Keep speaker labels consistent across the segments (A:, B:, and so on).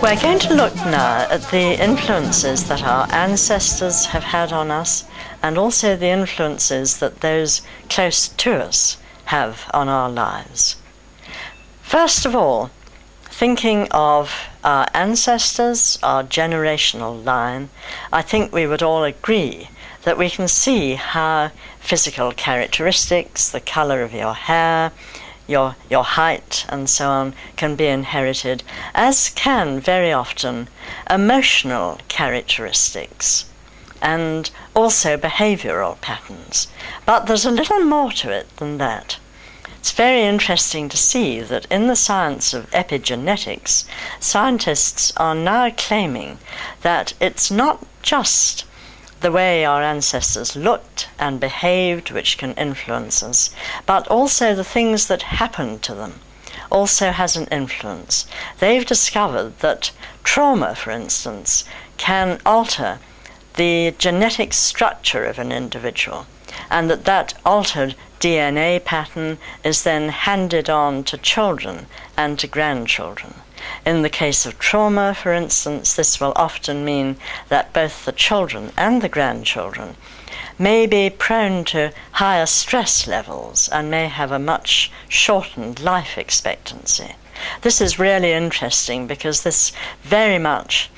A: We're going to look now at the influences that our ancestors have had on us, and also the influences that those close to us have on our lives. First of all, thinking of our ancestors, our generational line, I think we would all agree that we can see how physical characteristics, the colour of your hair, your height and so on, can be inherited, as can very often emotional characteristics and also behavioural patterns. But there's a little more to it than that. It's very interesting to see that in the science of epigenetics, scientists are now claiming that it's not just the way our ancestors looked and behaved which can influence us, but also the things that happened to them also has an influence. They've discovered that trauma, for instance, can alter the genetic structure of an individual, and that altered DNA pattern is then handed on to children and to grandchildren. In the case of trauma, for instance, this will often mean that both the children and the grandchildren may be prone to higher stress levels and may have a much shortened life expectancy. This is really interesting because this very much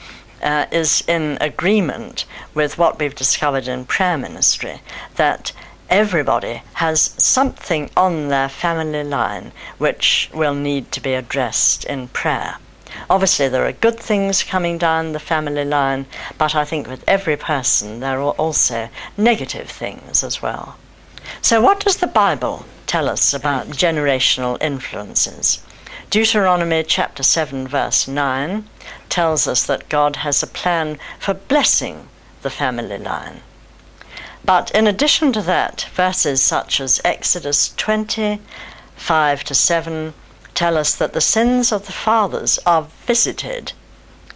A: is in agreement with what we've discovered in prayer ministry, that everybody has something on their family line which will need to be addressed in prayer. Obviously, there are good things coming down the family line, but I think with every person there are also negative things as well. So what does the Bible tell us about generational influences? Deuteronomy chapter 7 verse 9 tells us that God has a plan for blessing the family line. But in addition to that, verses such as Exodus 20:5-7 tell us that the sins of the fathers are visited,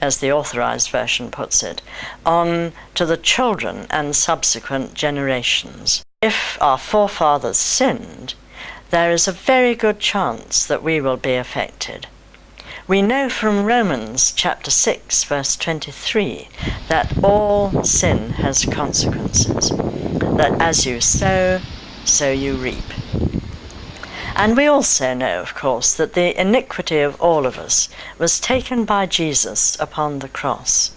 A: as the Authorized Version puts it, on to the children and subsequent generations. If our forefathers sinned, there is a very good chance that we will be affected. We know from Romans chapter 6 verse 23 that all sin has consequences, that as you sow, so you reap. And we also know, of course, that the iniquity of all of us was taken by Jesus upon the cross.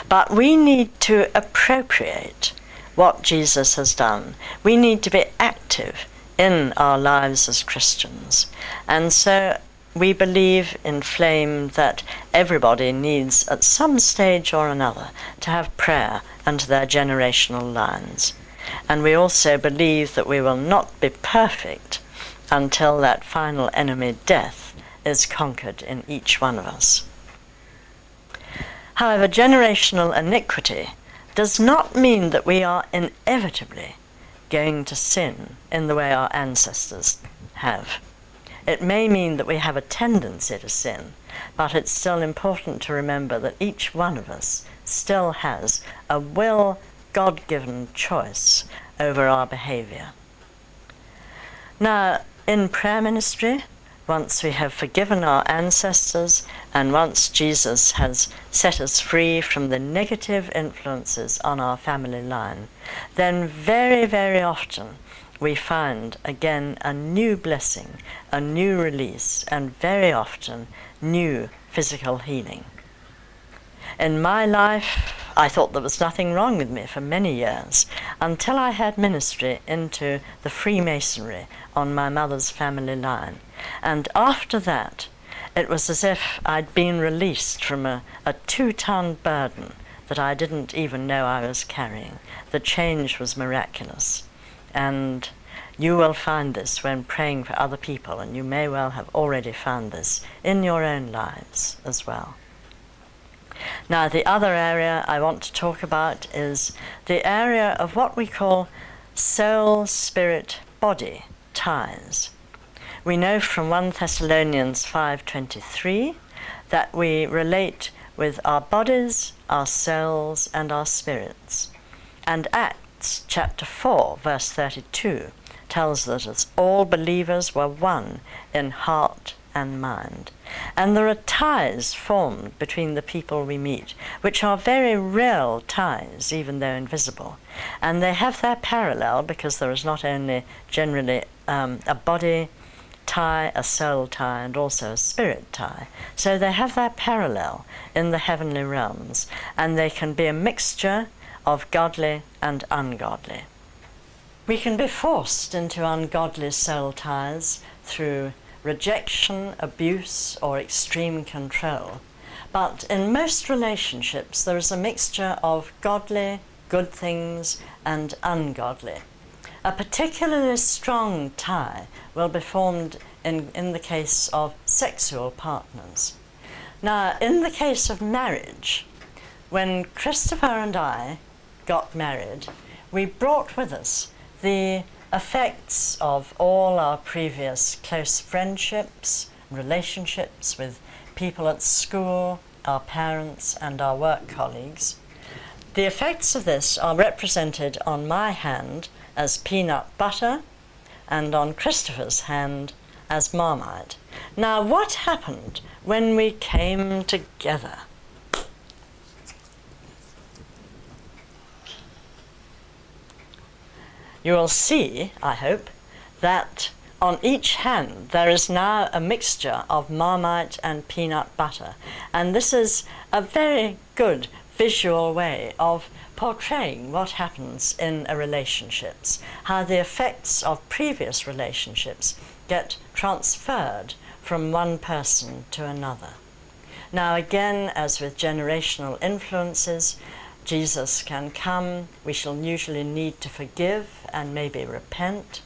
A: But we need to appropriate what Jesus has done. We need to be active in our lives as Christians. And so we believe in Flame that everybody needs at some stage or another to have prayer unto their generational lines. And we also believe that we will not be perfect until that final enemy, death, is conquered in each one of us. However, generational iniquity does not mean that we are inevitably going to sin in the way our ancestors have. It may mean that we have a tendency to sin, but it's still important to remember that each one of us still has a God-given choice over our behavior. Now, in prayer ministry, once we have forgiven our ancestors and once Jesus has set us free from the negative influences on our family line, then very, very often we find again a new blessing, a new release, and very often new physical healing. In my life, I thought there was nothing wrong with me for many years, until I had ministry into the Freemasonry on my mother's family line. And after that, it was as if I'd been released from a 2-ton burden that I didn't even know I was carrying. The change was miraculous. And you will find this when praying for other people, and you may well have already found this in your own lives as well. Now, the other area I want to talk about is the area of what we call soul, spirit, body ties. We know from 1 Thessalonians 5:23 that we relate with our bodies, our souls, and our spirits. And Acts chapter 4, verse 32 tells us that all believers were one in heart and mind. And there are ties formed between the people we meet, which are very real ties, even though invisible. And they have their parallel because there is not only generally a body tie, a soul tie, and also a spirit tie. So they have their parallel in the heavenly realms, and they can be a mixture of godly and ungodly. We can be forced into ungodly soul ties through rejection, abuse, or extreme control. But in most relationships, there is a mixture of godly, good things, and ungodly. A particularly strong tie will be formed in the case of sexual partners. Now, in the case of marriage, when Christopher and I got married, we brought with us the effects of all our previous close friendships, relationships with people at school, our parents, and our work colleagues. The effects of this are represented on my hand as peanut butter and on Christopher's hand as Marmite. Now, what happened when we came together? You will see, I hope, that on each hand there is now a mixture of Marmite and peanut butter. And this is a very good visual way of portraying what happens in a relationships, how the effects of previous relationships get transferred from one person to another. Now again, as with generational influences, Jesus can come. We shall usually need to forgive and maybe repent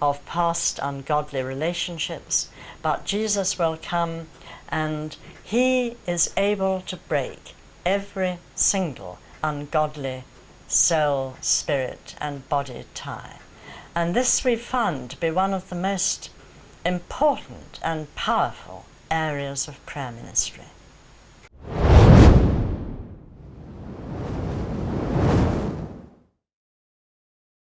A: of past ungodly relationships, but Jesus will come and he is able to break every single ungodly soul, spirit, and body tie. And this we found to be one of the most important and powerful areas of prayer ministry.